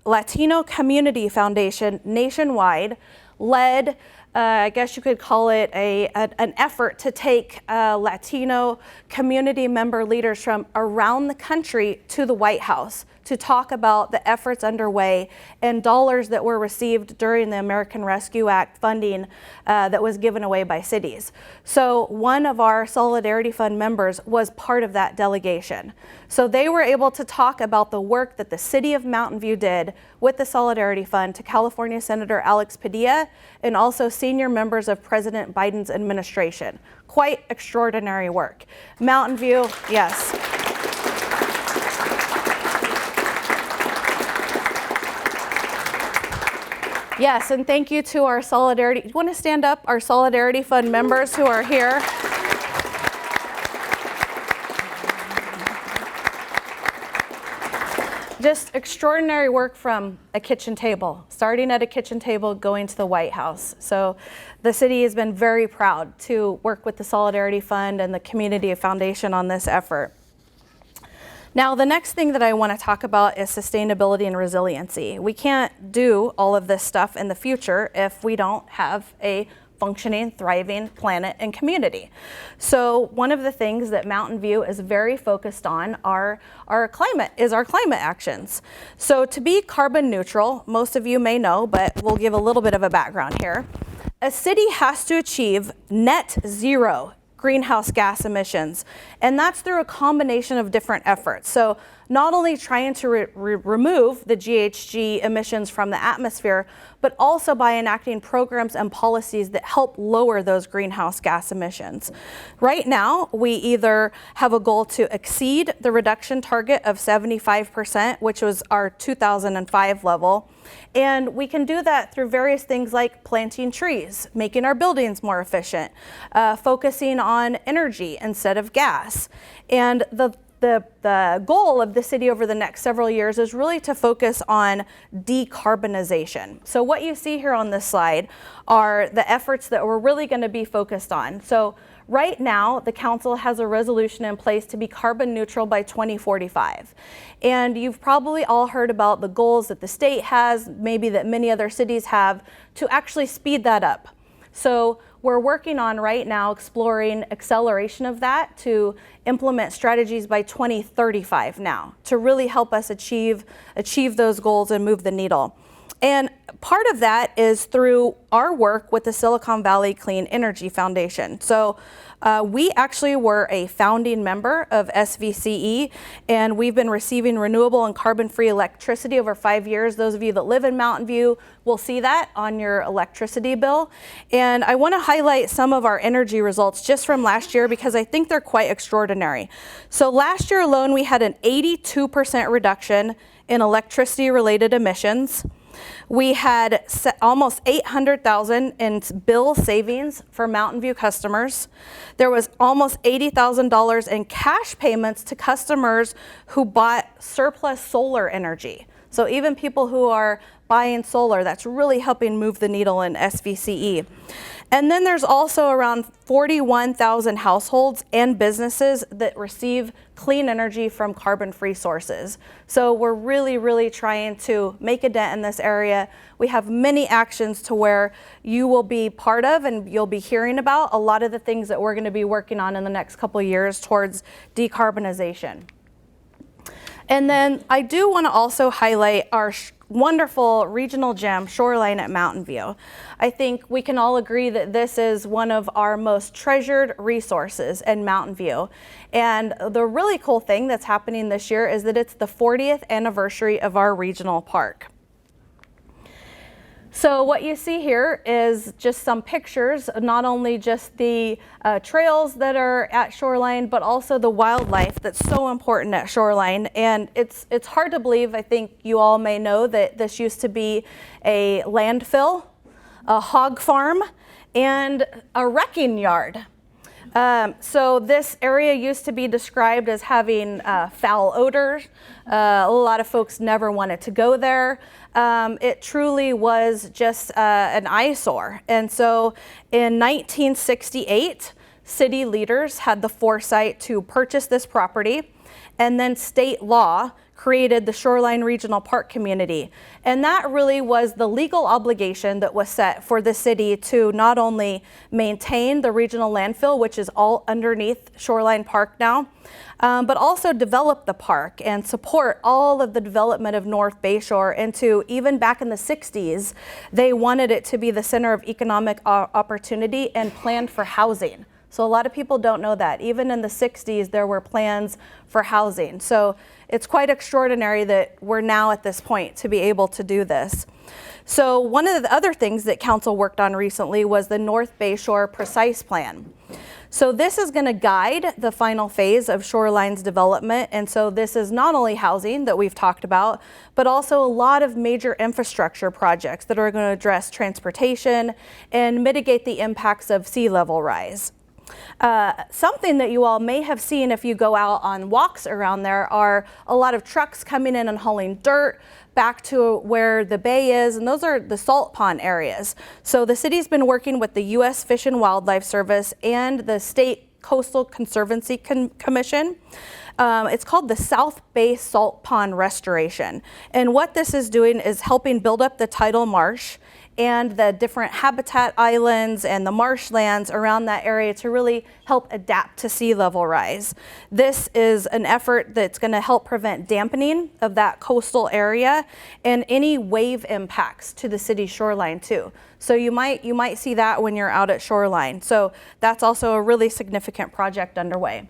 Latino Community Foundation nationwide led, I guess you could call it an effort to take Latino community member leaders from around the country to the White House to talk about the efforts underway and dollars that were received during the American Rescue Act funding that was given away by cities. So one of our Solidarity Fund members was part of that delegation. So they were able to talk about the work that the city of Mountain View did with the Solidarity Fund to California Senator Alex Padilla and also senior members of President Biden's administration. Quite extraordinary work. Mountain View, yes. Yes, and thank you to our Solidarity. You want to stand up? Our Solidarity Fund members who are here. Just extraordinary work from a kitchen table, starting at a kitchen table, going to the White House. So the city has been very proud to work with the Solidarity Fund and the Community Foundation on this effort. Now, the next thing that I want to talk about is sustainability and resiliency. We can't do all of this stuff in the future if we don't have a functioning, thriving planet and community. So one of the things that Mountain View is very focused on are our climate actions. So to be carbon neutral, most of you may know, but we'll give a little bit of a background here. A city has to achieve net zero greenhouse gas emissions, and that's through a combination of different efforts. So not only trying to remove the GHG emissions from the atmosphere, but also by enacting programs and policies that help lower those greenhouse gas emissions. Right now, we either have a goal to exceed the reduction target of 75%, which was our 2005 level, and we can do that through various things like planting trees, making our buildings more efficient, focusing on energy instead of gas. And the goal of the city over the next several years is really to focus on decarbonization. So what you see here on this slide are the efforts that we're really going to be focused on. So right now, the council has a resolution in place to be carbon neutral by 2045. And you've probably all heard about the goals that the state has, maybe that many other cities have, to actually speed that up. So we're working on right now exploring acceleration of that to implement strategies by 2035 now to really help us achieve those goals and move the needle. And part of that is through our work with the Silicon Valley Clean Energy Foundation. So we actually were a founding member of SVCE, and we've been receiving renewable and carbon-free electricity over 5 years. Those of you that live in Mountain View will see that on your electricity bill. And I want to highlight some of our energy results just from last year because I think they're quite extraordinary. So last year alone, we had an 82% reduction in electricity-related emissions. We had almost $800,000 in bill savings for Mountain View customers. There was almost $80,000 in cash payments to customers who bought surplus solar energy. So even people who are buying solar, that's really helping move the needle in SVCE. And then there's also around 41,000 households and businesses that receive clean energy from carbon-free sources. So we're really, really trying to make a dent in this area. We have many actions to where you will be part of and you'll be hearing about a lot of the things that we're going to be working on in the next couple of years towards decarbonization. And then I do want to also highlight our wonderful regional gem, Shoreline at Mountain View. I think we can all agree that this is one of our most treasured resources in Mountain View. And the really cool thing that's happening this year is that it's the 40th anniversary of our regional park. So what you see here is just some pictures, not only just the trails that are at Shoreline, but also the wildlife that's so important at Shoreline. And it's hard to believe, I think you all may know, that this used to be a landfill, a hog farm, and a wrecking yard. So this area used to be described as having foul odors. A lot of folks never wanted to go there. It truly was just an eyesore. And so in 1968, city leaders had the foresight to purchase this property, and then state law created the Shoreline Regional Park Community. And that really was the legal obligation that was set for the city to not only maintain the regional landfill, which is all underneath Shoreline Park now, but also develop the park and support all of the development of North Bayshore into, even back in the 60s, they wanted it to be the center of economic opportunity and planned for housing. So a lot of people don't know that. Even in the 60s, there were plans for housing. So it's quite extraordinary that we're now at this point to be able to do this. So one of the other things that council worked on recently was the North Bayshore Precise Plan. So this is going to guide the final phase of Shoreline's development. And so this is not only housing that we've talked about, but also a lot of major infrastructure projects that are going to address transportation and mitigate the impacts of sea level rise. Something that you all may have seen if you go out on walks around there are a lot of trucks coming in and hauling dirt back to where the bay is, and those are the salt pond areas. So the city's been working with the U.S. Fish and Wildlife Service and the State Coastal Conservancy Commission. It's called the South Bay Salt Pond Restoration. And what this is doing is helping build up the tidal marsh and the different habitat islands and the marshlands around that area to really help adapt to sea level rise. This is an effort that's going to help prevent dampening of that coastal area and any wave impacts to the city's shoreline too. So you might see that when you're out at Shoreline. So that's also a really significant project underway.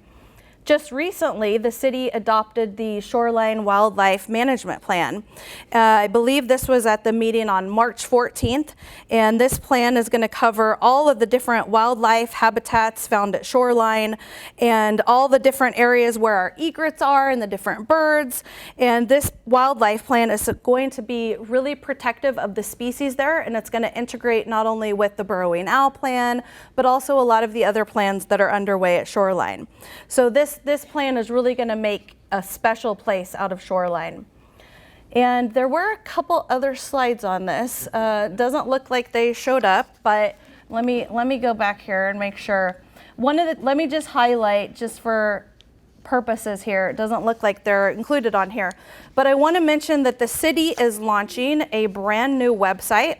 Just recently, the city adopted the Shoreline Wildlife Management Plan. I believe this was at the meeting on March 14th, and this plan is going to cover all of the different wildlife habitats found at Shoreline and all the different areas where our egrets are and the different birds. And this wildlife plan is going to be really protective of the species there, and it's going to integrate not only with the burrowing owl plan, but also a lot of the other plans that are underway at Shoreline. So this plan is really going to make a special place out of Shoreline. And there were a couple other slides on this. Doesn't look like they showed up, but let me go back here and make sure. Let me just highlight, just for purposes here, it doesn't look like they're included on here, but I want to mention that the city is launching a brand new website.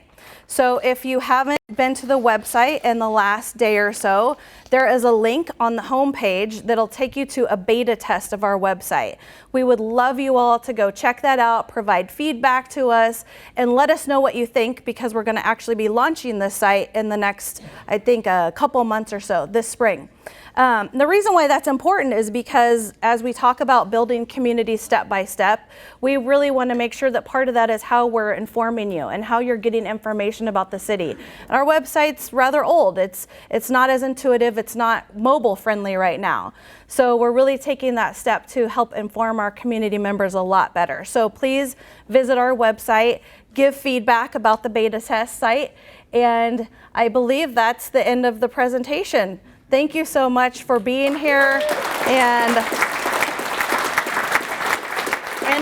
So if you haven't been to the website in the last day or so, there is a link on the homepage that'll take you to a beta test of our website. We would love you all to go check that out, provide feedback to us, and let us know what you think, because we're going to actually be launching this site in the next, I think, a couple months or so, this spring. The reason why that's important is because as we talk about building community step by step, we really want to make sure that part of that is how we're informing you and how you're getting information about the city. And our website's rather old. It's not as intuitive. It's not mobile friendly right now. So we're really taking that step to help inform our community members a lot better. So please visit our website, give feedback about the beta test site, and I believe that's the end of the presentation. Thank you so much for being here and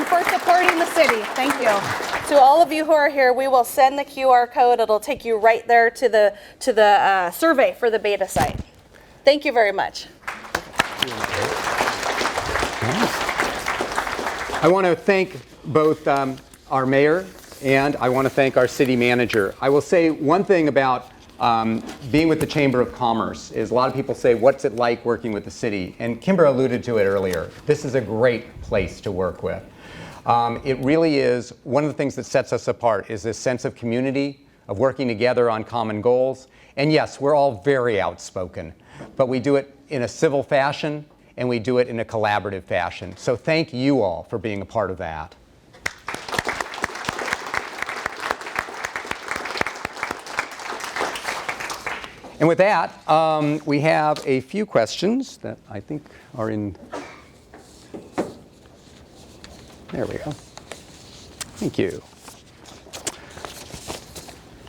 for supporting the city. Thank you. To all of you who are here, we will send the QR code. It'll take you right there to the survey for the beta site. Thank you very much. I want to thank both our mayor and I want to thank our city manager. I will say one thing about being with the Chamber of Commerce is a lot of people say, what's it like working with the city? And Kimbra alluded to it earlier. This is a great place to work with. It really is. One of the things that sets us apart is this sense of community, of working together on common goals. And yes, we're all very outspoken, but we do it in a civil fashion and we do it in a collaborative fashion. So thank you all for being a part of that. And with that, we have a few questions that I think are in. There we go. Thank you.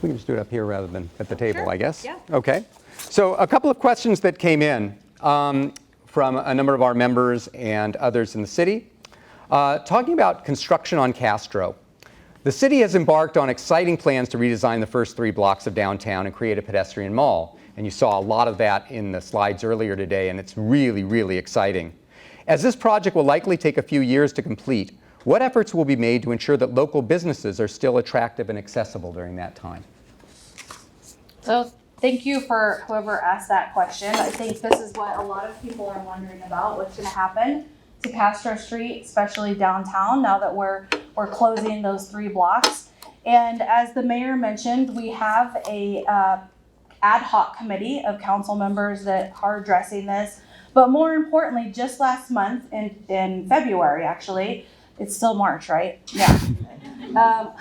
We can just do it up here rather than at the table, Sure. I guess. Yeah. Okay. So a couple of questions that came in from a number of our members and others in the city, talking about construction on Castro. The city has embarked on exciting plans to redesign the first 3 blocks of downtown and create a pedestrian mall. And you saw a lot of that in the slides earlier today, and it's really, really exciting. As this project will likely take a few years to complete, what efforts will be made to ensure that local businesses are still attractive and accessible during that time? So thank you for whoever asked that question. I think this is what a lot of people are wondering about, what's going to happen to Castro Street, especially downtown, now that we're closing those 3 blocks. And as the mayor mentioned, we have a ad hoc committee of council members that are addressing this. But more importantly, just last month, in February actually, it's still March, right? Yeah.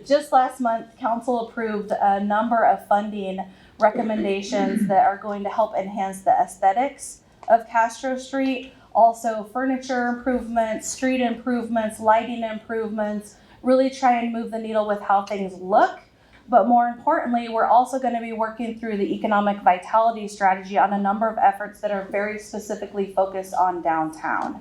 Just last month, council approved a number of funding recommendations that are going to help enhance the aesthetics of Castro Street. Also furniture improvements, street improvements, lighting improvements, really try and move the needle with how things look. But more importantly, we're also going to be working through the economic vitality strategy on a number of efforts that are very specifically focused on downtown.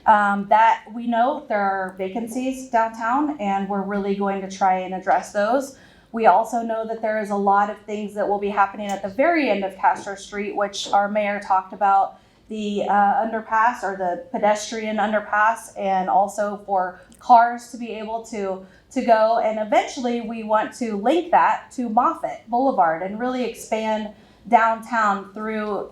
That we know there are vacancies downtown, and we're really going to try and address those. We also know that there is a lot of things that will be happening at the very end of Castro Street, which our mayor talked about, the underpass or the pedestrian underpass, and also for cars to be able to go. And eventually we want to link that to Moffett Boulevard and really expand downtown through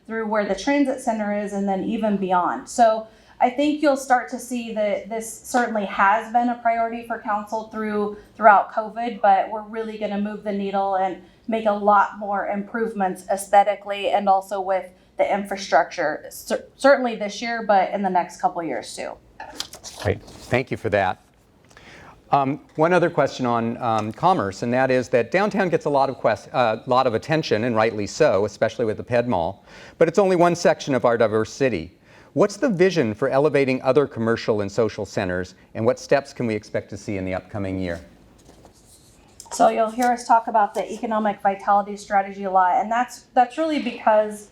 where the transit center is and then even beyond. So I think you'll start to see that this certainly has been a priority for council throughout COVID, but we're really going to move the needle and make a lot more improvements aesthetically and also with the infrastructure, certainly this year, but in the next couple of years too. Great, thank you for that. One other question on commerce, and that is that downtown gets a lot of attention, and rightly so, especially with the Ped Mall, but it's only one section of our diverse city. What's the vision for elevating other commercial and social centers, and what steps can we expect to see in the upcoming year? So you'll hear us talk about the economic vitality strategy a lot, and that's really because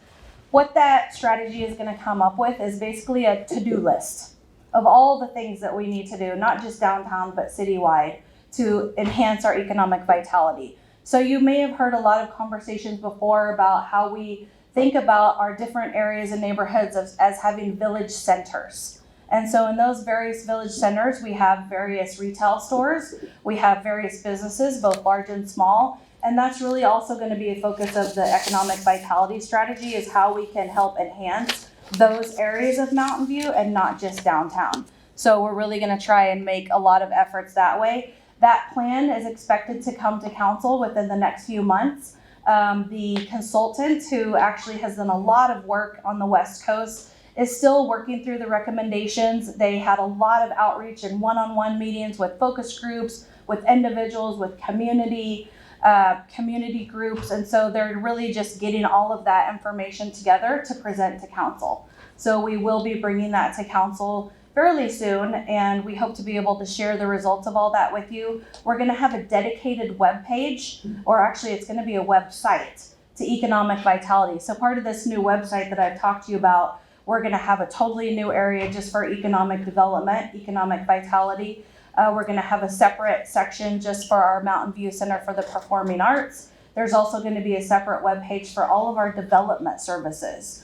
what that strategy is going to come up with is basically a to-do list of all the things that we need to do, not just downtown, but citywide, to enhance our economic vitality. So you may have heard a lot of conversations before about how we think about our different areas and neighborhoods as having village centers. And so in those various village centers, we have various retail stores, we have various businesses, both large and small, and that's really also going to be a focus of the economic vitality strategy, is how we can help enhance those areas of Mountain View and not just downtown. So we're really going to try and make a lot of efforts that way. That plan is expected to come to council within the next few months. The consultant who actually has done a lot of work on the West Coast is still working through the recommendations. They had a lot of outreach and one-on-one meetings with focus groups, with individuals, with community groups, and so they're really just getting all of that information together to present to council. So we will be bringing that to council fairly soon, and we hope to be able to share the results of all that with you. We're going to have a dedicated web page, or actually it's going to be a website to economic vitality. So part of this new website that I've talked to you about, we're going to have a totally new area just for economic development, economic vitality. We're going to have a separate section just for our Mountain View Center for the Performing Arts. There's also going to be a separate webpage for all of our development services,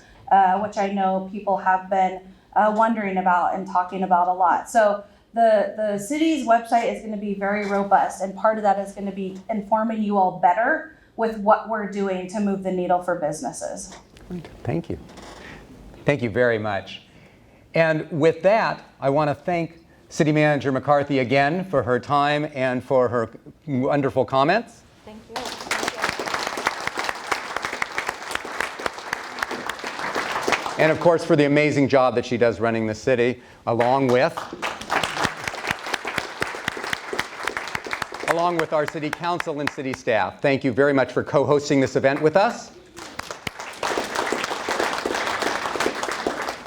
which I know people have been wondering about and talking about a lot. So the city's website is going to be very robust, and part of that is going to be informing you all better with what we're doing to move the needle for businesses. Thank you. Thank you very much. And with that, I want to thank City Manager McCarthy again for her time and for her wonderful comments. Thank you. And of course for the amazing job that she does running the city, along with our city council and city staff. Thank you very much for co-hosting this event with us.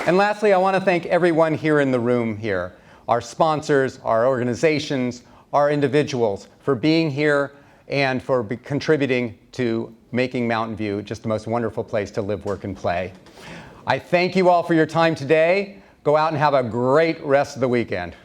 And lastly, I want to thank everyone here in the room here, our sponsors, our organizations, our individuals, for being here and for contributing to making Mountain View just the most wonderful place to live, work, and play. I thank you all for your time today. Go out and have a great rest of the weekend.